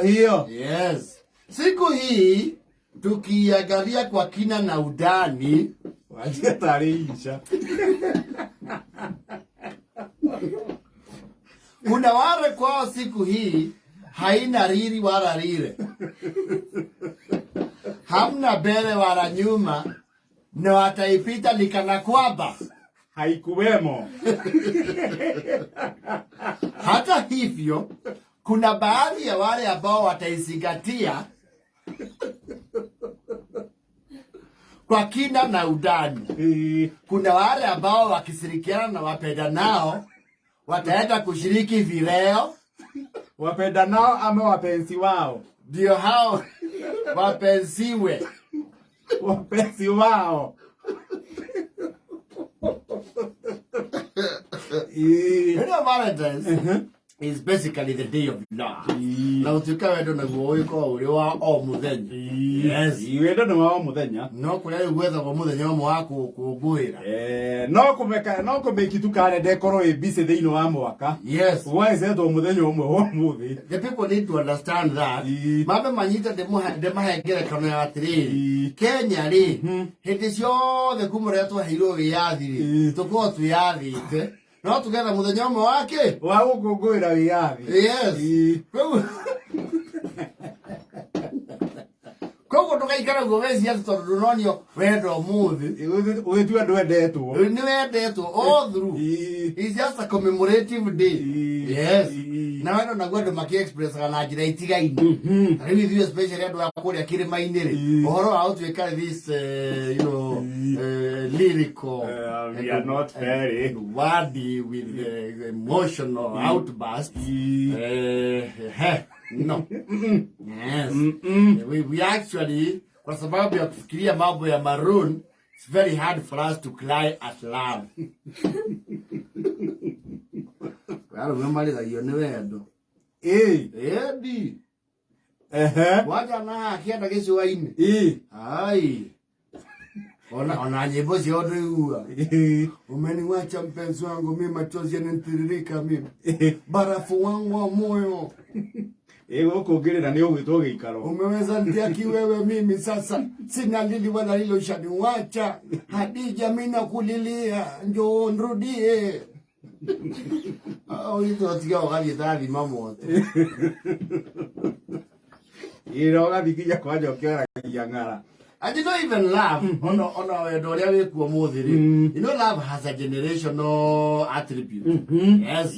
hiyo. Yes. Siku hii tukiangalia kwa kina na udani wajia tarisha. Kuna wale kwao siku hii haina riri wala rire. Hamna mbele wala nyuma, na wataipita nikana kwamba haikuwemo. Hata hivyo, kuna baadhi ya wale ambao wataizingatia kwa kina na udani. Kuna wale ambao wakishirikiana na wapenda nao wataenda kushiriki vileo. Wapenda nao ama wapenzi wao? Ndio hao wapenziwe. Wapenzi wao. Valentine's is basically the day of love. Na utuka wendo na guoiko uri wa o muthenya. Yes. Wendo na wa muthenya. No kuria gwetha go muthenya mo wa kugwira. No kumeki tu kare dekoro e bise thini wa mwaka. Yes. Why is it o muthenya umwe ho muthi? The people need to understand that. Mabe manyita de mahengere kano ya atiri. Kenya ri hindi ciothe kumuretwo hiro wiyathi. Tuko tuyathite. No tugetha muthenya umwe wake wa gukungwira wiyathi. Yes. Kogo tukaikara govezi ya tondononio wendo muthi. Ugetua ndwendetwo. Ni wendetwo all through. It's just a commemorative day. Yes. Na wendo na gwendo maki express kana njira itigaini. Riu ithuĩ especially andu a kuria kirima-ini ri. Ohoro wa utwika this lyrical. We are not very wordy with emotional outburst. No. Yes. We actually, kwa sababu ya kufikiria mambo ya maroon, it's very hard for us to cry at love. Wala umemaliza hiyo ni wendo. Edi. Waja na akienda gĩcũa-inĩ. Ai. Ona nyimbo ciothe iua. Umeniwacha mpenzi wangu, mimi machozi yananitiririka mimi. Barafu wangu wa moyo. Gukungirira ni ugwitwo giikaro. Umeweza ntiaki wewe mimi sasa. Sina lili wala hilo shaniwacha. Hadija mimi nakulilia, njoo nirudie. Hizo tiga wakati dhali mamoto. Gathikija kwanja ukiora ngara. I did not even laugh you know, love has a generational attribute. Yes.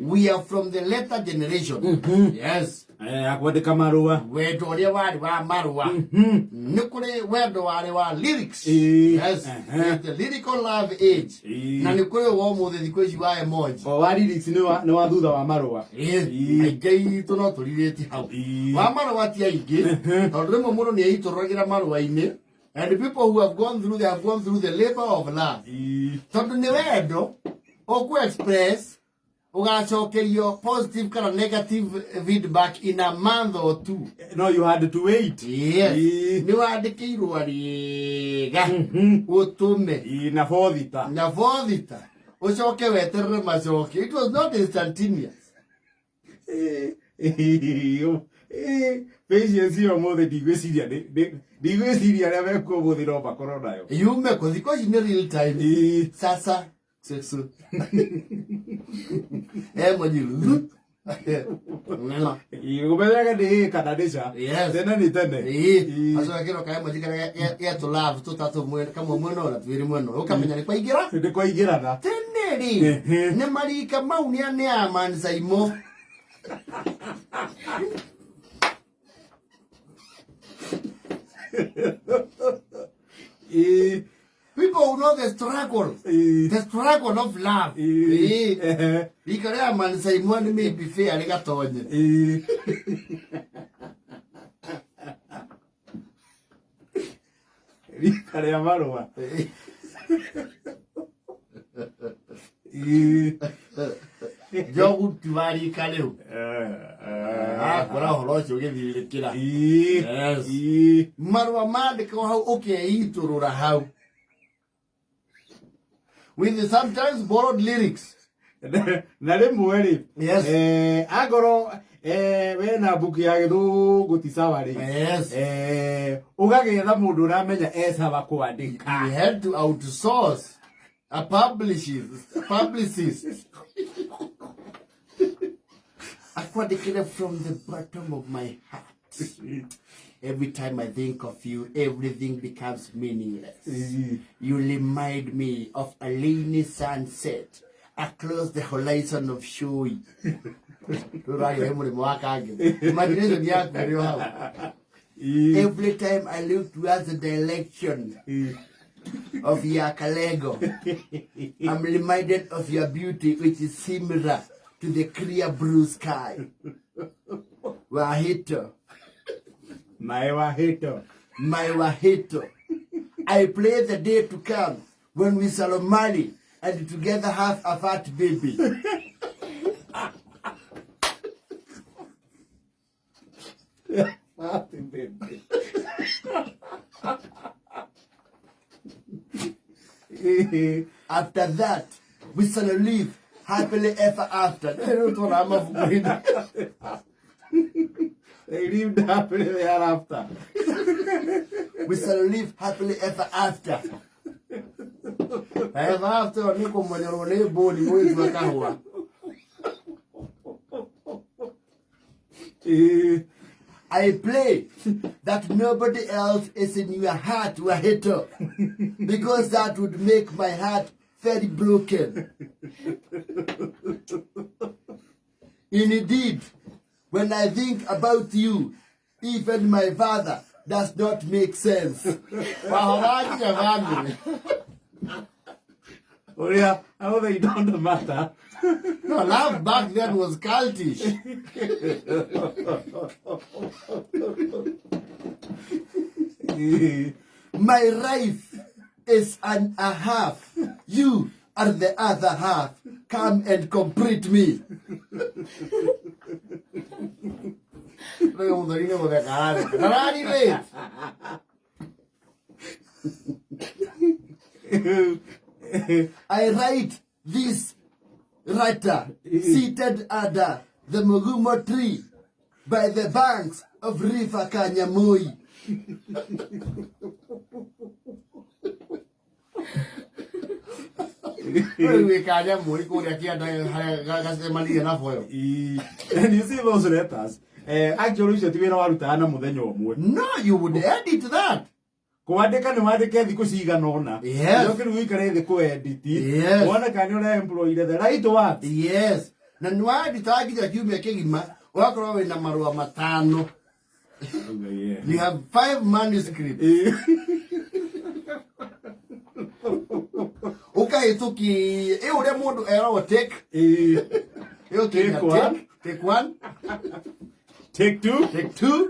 We are from the later generation. Yes. Akwandika marua. Wendo uria wari wa marua. Ni kuri wendo wari wa lyrics. Yes. The lyrical love age. Na ni kuri wo muthi thikũ ici wa emoji. Wa lyrics ni wa thutha wa marua. Aingi tu no turireti hau. Wa marua ti aingi. Tondu rimwe mundu ni aiturũragira marua-ini. And the people who have gone through, they have gone through the labor of love. Tondu ni wendo oku express ugacokerio positive kana negative feedback in a month or two. No, you had to wait. Yes. Ni wandikirwo riga utume na fothita ucoke weterere macoke. It was not instantaneous. Patience yo mothe digwiciria ria meko muthira bakoro nayo. Yume ko thiko ni real time. Sasa sexu. Mwanyilu. Nena. Igobeleka de kanadisha. Yes. Tene ni tene. Aso akiro kaya majikara ya to love to tatu mwe kama mweno na twiri mweno. Ukamenya ni kwa igira? Ndi kwa igira na. Tene ri. Ne marika mauni ane amanza imo. People who know the struggle of love. Ikare man say money may be fair, I got on it. Ikare marua. Jogu tivari kaleu. Kora holo choge vilekira. Yes. Marua made ko hau okay iturura hau. With the sometimes borrowed lyrics. Na rimwe ri agoro we na buku ya githungu ti sawa ri ugagetha mundu uramenya sawa kuandika. We had to outsource a publicist akwandikire from the bottom of my heart. Every time I think of you, everything becomes meaningless. You remind me of a rainy sunset across the horizon of Shui. Every time I look towards the direction of Yakalego, I'm reminded of your beauty, which is similar to the clear blue sky. Wahito. My wahito. My wahito. I pray the day to come when we shall marry and together have a fat baby. After that, we shall live happily ever after. They lived happily ever after. We shall live happily ever after. Ever after, I pray that nobody else is in your heart, Wahito, because that would make my heart very broken. Indeed, when I think about you, even my father does not make sense. Oh yeah, how they don't matter. No, love back then was cultish. My life is a half. You are the other half. Come and complete me. I write this writer seated under the Mugumo tree by the banks of River Kanyamui. And you see those letters? Actually, no, you would edit that. Kuandika ni wandike thiku cigana ona. Yes. Yoke ni wikare thi ku edit. Yes. Wona kana ora employee the right words. Yes. Na ni wandika nginya kiumia kigima wakorwo wina marua matano. You have 5 manuscripts. Ukahituki ure mundu eragwo take. Take one. Take 1. Take 2. Take 2.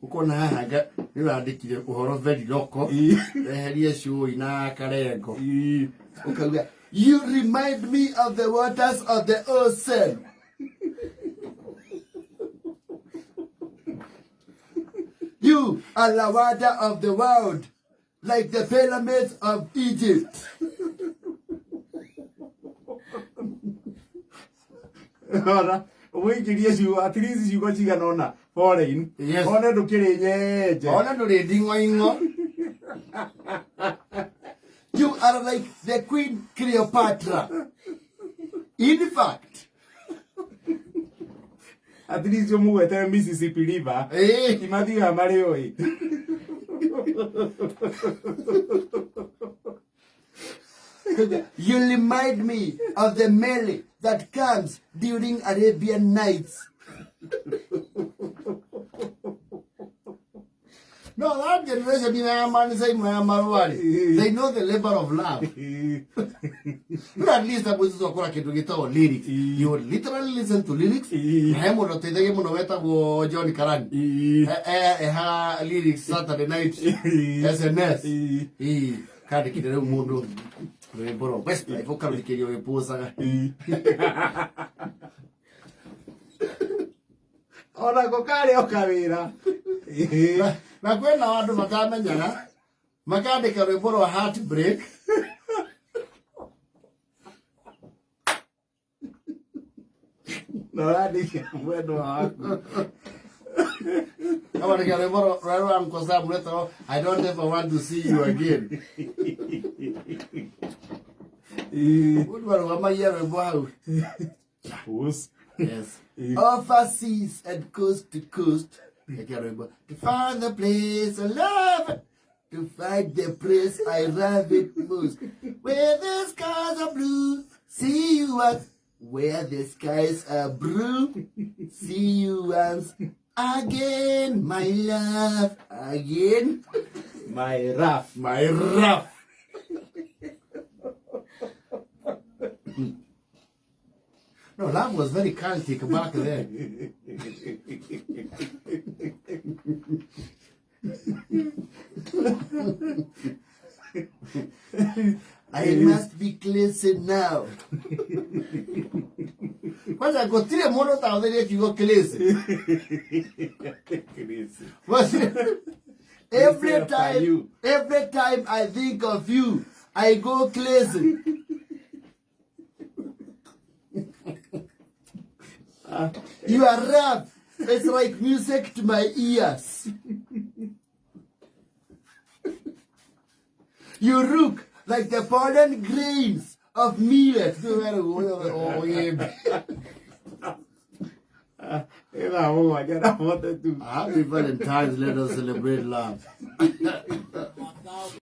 Ukona haga nirandikire uhoro very local eherie Shui na Karengo. Ukauga, you remind me of the waters of the ocean. You are the water of the world, like the pyramids of Egypt. Uingirie ciugo at least ciugo cigana ona foreign. Yes. Ona ndukiri nyenje. Ona nduri ndingo. You are like the Queen Cleopatra. In fact, at least you move to Mississippi River. Imathiga mari oi. You remind me of the melee that comes during Arabian Nights. No, that generation, they know the labor of love. At least I was to lyrics. You would literally listen to lyrics. Johnny Karan. Lyrics Saturday night. SNS. Kada kidere mundu boro best life okabiri kiriyo eposa Ona kokale okabira na kwena wandu matamenya makandika rwimbo rwa heartbreak No, that is wendo haku. I don't ever want to see you again. Yes. Overseas and coast to coast. To find the place I love, to find the place I love it most. Where the skies are blue, see you once. Where the skies are blue, see you once again, my love, again. My rough. My rough. No, love was very Celtic back then. I must be cleansed now. But I got 3 more times you go cleansed. Every time I think of you, I go cleansed. You are rough. It's like music to my ears. You look like the pollen grains of millet. Happy Valentine's. Let us celebrate love.